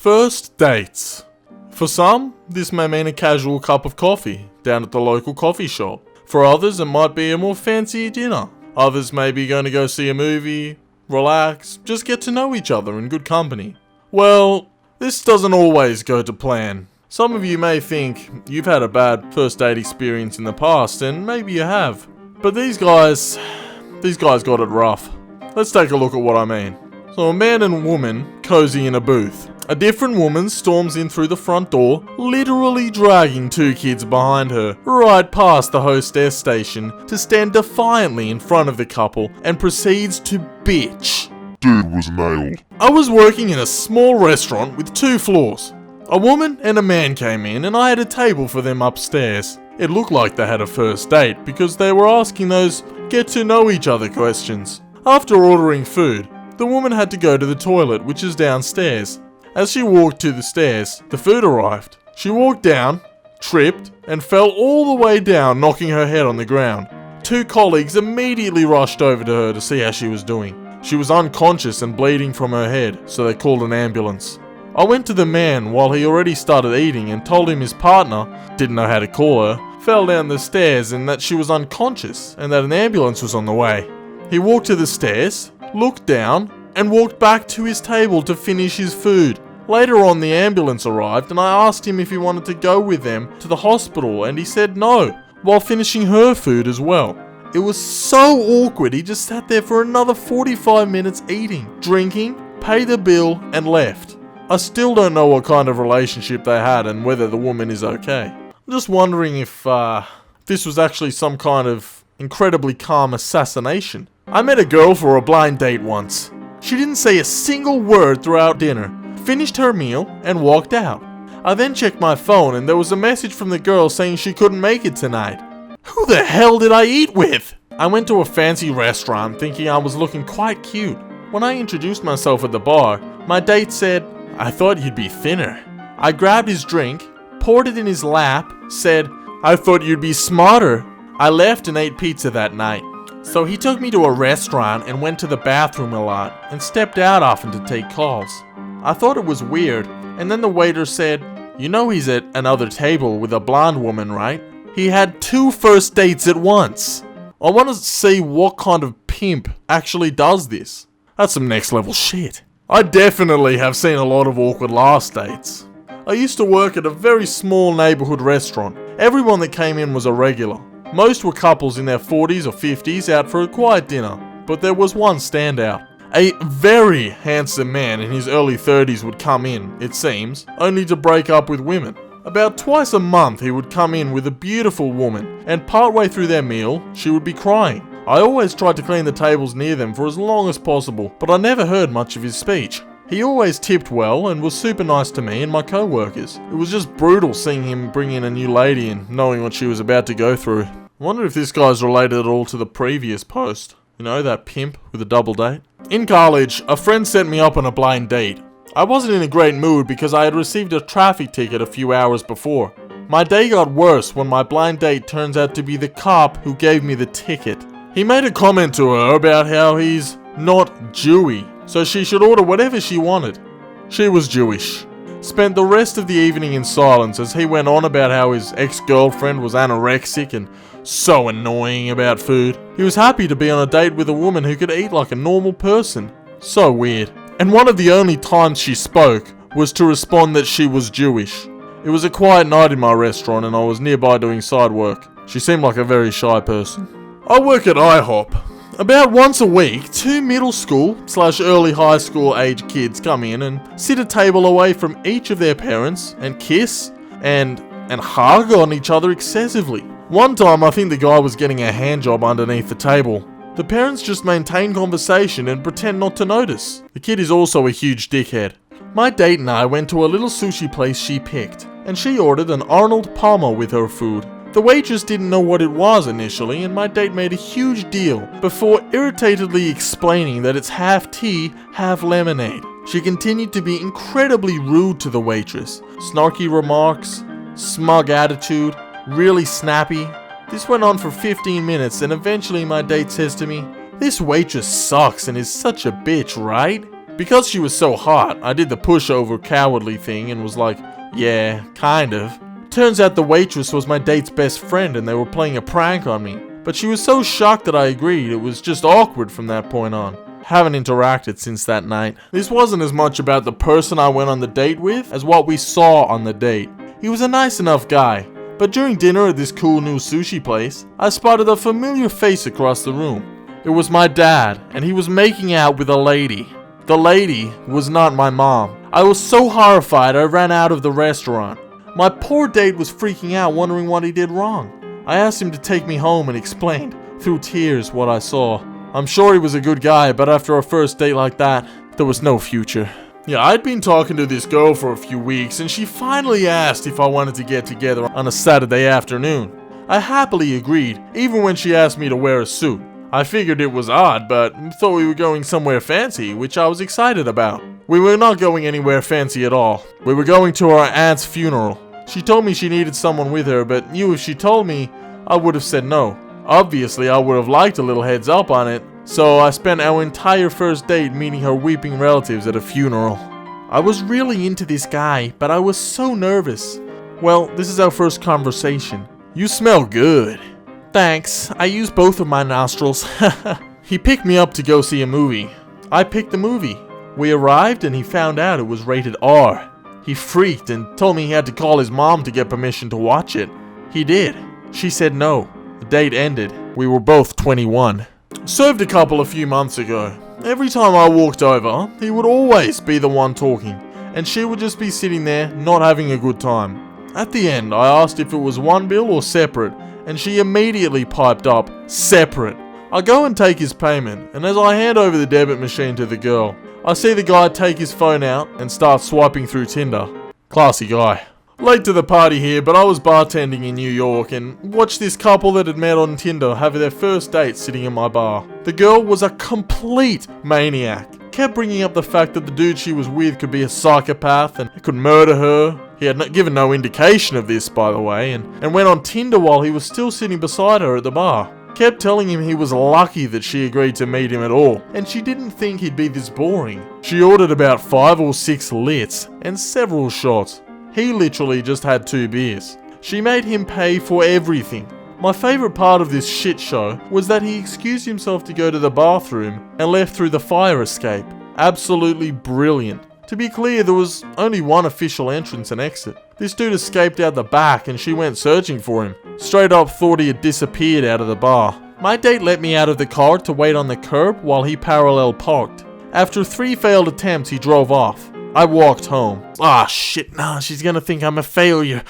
First dates. For some, this may mean a casual cup of coffee down at the local coffee shop. For others, it might be a more fancy dinner. Others may be going to go see a movie, relax, just get to know each other in good company. Well, this doesn't always go to plan. Some of you may think you've had a bad first date experience in the past, and maybe you have. But these guys got it rough. Let's take a look at what I mean. So a man and woman cozy in a booth. A different woman storms in through the front door, literally dragging two kids behind her, right past the hostess station to stand defiantly in front of the couple and proceeds to bitch. Dude was nailed. I was working in a small restaurant with 2 floors. A woman and a man came in and I had a table for them upstairs. It looked like they had a first date because they were asking those get to know each other questions. After ordering food, the woman had to go to the toilet, which is downstairs. As she walked to the stairs, the food arrived. She walked down, tripped, and fell all the way down, knocking her head on the ground. 2 colleagues immediately rushed over to her to see how she was doing. She was unconscious and bleeding from her head, so they called an ambulance. I went to the man while he already started eating and told him his partner, didn't know how to call her, fell down the stairs and that she was unconscious and that an ambulance was on the way. He walked to the stairs, looked down, and walked back to his table to finish his food. Later on, the ambulance arrived and I asked him if he wanted to go with them to the hospital and he said no, while finishing her food as well. It was so awkward, he just sat there for another 45 minutes eating, drinking, paid the bill and left. I still don't know what kind of relationship they had and whether the woman is okay. I'm just wondering if this was actually some kind of incredibly calm assassination. I met a girl for a blind date once. She didn't say a single word throughout dinner, finished her meal, and walked out. I then checked my phone and there was a message from the girl saying she couldn't make it tonight. Who the hell did I eat with? I went to a fancy restaurant thinking I was looking quite cute. When I introduced myself at the bar, my date said, "I thought you'd be thinner." I grabbed his drink, poured it in his lap, said, "I thought you'd be smarter." I left and ate pizza that night. So he took me to a restaurant and went to the bathroom a lot and stepped out often to take calls. I thought it was weird, and then the waiter said, "You know he's at another table with a blonde woman, right?" He had 2 first dates at once. I want to see what kind of pimp actually does this. That's some next level shit. I definitely have seen a lot of awkward last dates. I used to work at a very small neighborhood restaurant. Everyone that came in was a regular. Most were couples in their 40s or 50s out for a quiet dinner, but there was one standout. A very handsome man in his early 30s would come in, it seems, only to break up with women. About twice a month he would come in with a beautiful woman, and partway through their meal, she would be crying. I always tried to clean the tables near them for as long as possible, but I never heard much of his speech. He always tipped well and was super nice to me and my co-workers. It was just brutal seeing him bring in a new lady and knowing what she was about to go through. I wonder if this guy's related at all to the previous post. You know, that pimp with a double date? In college, a friend set me up on a blind date. I wasn't in a great mood because I had received a traffic ticket a few hours before. My day got worse when my blind date turns out to be the cop who gave me the ticket. He made a comment to her about how he's not Jewy, so she should order whatever she wanted. She was Jewish. Spent the rest of the evening in silence as he went on about how his ex-girlfriend was anorexic and so annoying about food. He was happy to be on a date with a woman who could eat like a normal person. So weird. And one of the only times she spoke was to respond that she was Jewish. It was a quiet night in my restaurant and I was nearby doing side work. She seemed like a very shy person. I work at IHOP. About once a week, 2 middle school / early high school age kids come in and sit a table away from each of their parents and kiss and hug on each other excessively. One time I think the guy was getting a hand job underneath the table. The parents just maintain conversation and pretend not to notice. The kid is also a huge dickhead. My date and I went to a little sushi place she picked, and she ordered an Arnold Palmer with her food. The waitress didn't know what it was initially, and my date made a huge deal before irritatedly explaining that it's half tea, half lemonade. She continued to be incredibly rude to the waitress. Snarky remarks, smug attitude, really snappy. This went on for 15 minutes and eventually my date says to me, "This waitress sucks and is such a bitch, right?" Because she was so hot, I did the pushover cowardly thing and was like, yeah, kind of. Turns out the waitress was my date's best friend and they were playing a prank on me. But she was so shocked that I agreed, it was just awkward from that point on. Haven't interacted since that night. This wasn't as much about the person I went on the date with as what we saw on the date. He was a nice enough guy, but during dinner at this cool new sushi place, I spotted a familiar face across the room. It was my dad, and he was making out with a lady. The lady was not my mom. I was so horrified I ran out of the restaurant. My poor date was freaking out, wondering what he did wrong. I asked him to take me home and explained, through tears, what I saw. I'm sure he was a good guy, but after a first date like that, there was no future. Yeah, I'd been talking to this girl for a few weeks, and she finally asked if I wanted to get together on a Saturday afternoon. I happily agreed, even when she asked me to wear a suit. I figured it was odd, but thought we were going somewhere fancy, which I was excited about. We were not going anywhere fancy at all. We were going to our aunt's funeral. She told me she needed someone with her, but knew if she told me, I would have said no. Obviously, I would have liked a little heads up on it, so I spent our entire first date meeting her weeping relatives at a funeral. I was really into this guy, but I was so nervous. Well, this is our first conversation. You smell good. Thanks, I used both of my nostrils. He picked me up to go see a movie. I picked the movie. We arrived and he found out it was rated R. He freaked and told me he had to call his mom to get permission to watch it. He did. She said no. The date ended. We were both 21. Served a couple a few months ago. Every time I walked over, he would always be the one talking, and she would just be sitting there, not having a good time. At the end, I asked if it was one bill or separate, and she immediately piped up, separate. I go and take his payment, and as I hand over the debit machine to the girl, I see the guy take his phone out and start swiping through Tinder. Classy guy. Late to the party here, but I was bartending in New York and watched this couple that had met on Tinder have their first date sitting in my bar. The girl was a complete maniac. Kept bringing up the fact that the dude she was with could be a psychopath and could murder her. He had given no indication of this, by the way, and went on Tinder while he was still sitting beside her at the bar. Kept telling him he was lucky that she agreed to meet him at all, and she didn't think he'd be this boring. She ordered about 5 or 6 lits and several shots. He literally just had 2 beers. She made him pay for everything. My favourite part of this shit show was that he excused himself to go to the bathroom and left through the fire escape. Absolutely brilliant. To be clear, there was only one official entrance and exit. This dude escaped out the back and she went searching for him. Straight up thought he had disappeared out of the bar. My date let me out of the car to wait on the curb while he parallel parked. After 3 failed attempts, he drove off. I walked home. Ah, shit, nah, she's gonna think I'm a failure.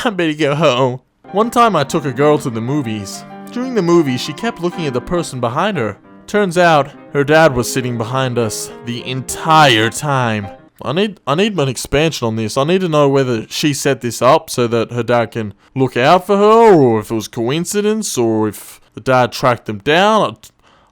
I better go home. One time I took a girl to the movies. During the movie, she kept looking at the person behind her. Turns out, her dad was sitting behind us the entire time. I need an expansion on this. I need to know whether she set this up so that her dad can look out for her, or if it was coincidence, or if the dad tracked them down.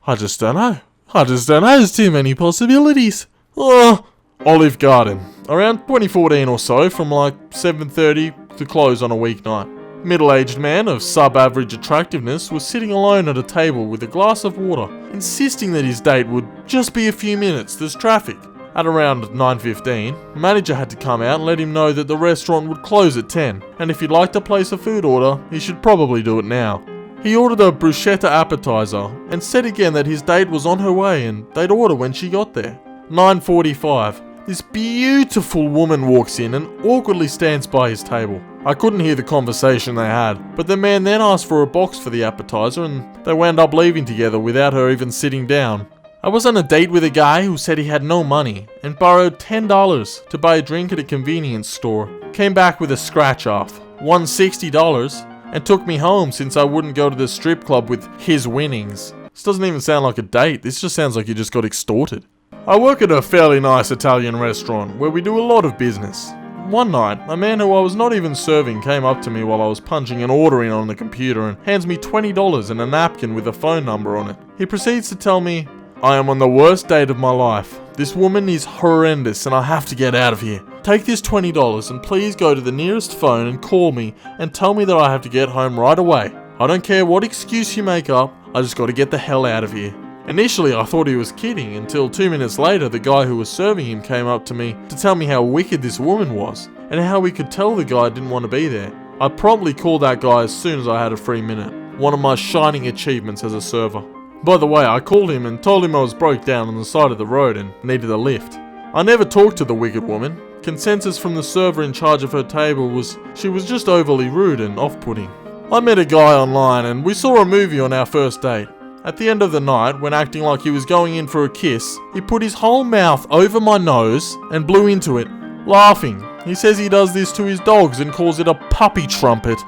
I just don't know. There's too many possibilities. Oh. Olive Garden. Around 2014 or so, from like 7:30 to close on a weeknight. Middle-aged man of sub-average attractiveness was sitting alone at a table with a glass of water, insisting that his date would just be a few minutes, there's traffic. At around 9:15, the manager had to come out and let him know that the restaurant would close at 10, and if he'd like to place a food order, he should probably do it now. He ordered a bruschetta appetizer, and said again that his date was on her way and they'd order when she got there. 9:45. This beautiful woman walks in and awkwardly stands by his table. I couldn't hear the conversation they had, but the man then asked for a box for the appetizer and they wound up leaving together without her even sitting down. I was on a date with a guy who said he had no money and borrowed $10 to buy a drink at a convenience store. Came back with a scratch off, won $60 and took me home since I wouldn't go to the strip club with his winnings. This doesn't even sound like a date, this just sounds like you just got extorted. I work at a fairly nice Italian restaurant where we do a lot of business. One night, a man who I was not even serving came up to me while I was punching an order in on the computer and hands me $20 and a napkin with a phone number on it. He proceeds to tell me, I am on the worst date of my life. This woman is horrendous and I have to get out of here. Take this $20 and please go to the nearest phone and call me and tell me that I have to get home right away. I don't care what excuse you make up, I just gotta get the hell out of here. Initially I thought he was kidding until 2 minutes later the guy who was serving him came up to me to tell me how wicked this woman was and how we could tell the guy didn't want to be there. I promptly called that guy as soon as I had a free minute, one of my shining achievements as a server. By the way, I called him and told him I was broke down on the side of the road and needed a lift. I never talked to the wicked woman. Consensus from the server in charge of her table was she was just overly rude and off-putting. I met a guy online and we saw a movie on our first date. At the end of the night, when acting like he was going in for a kiss, he put his whole mouth over my nose and blew into it, laughing. He says he does this to his dogs and calls it a puppy trumpet.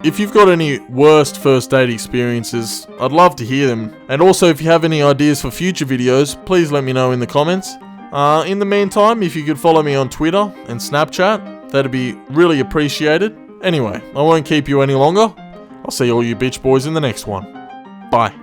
If you've got any worst first date experiences, I'd love to hear them. And also if you have any ideas for future videos, please let me know in the comments. In the meantime, if you could follow me on Twitter and Snapchat, that'd be really appreciated. Anyway, I won't keep you any longer. I'll see all you bitch boys in the next one. Bye.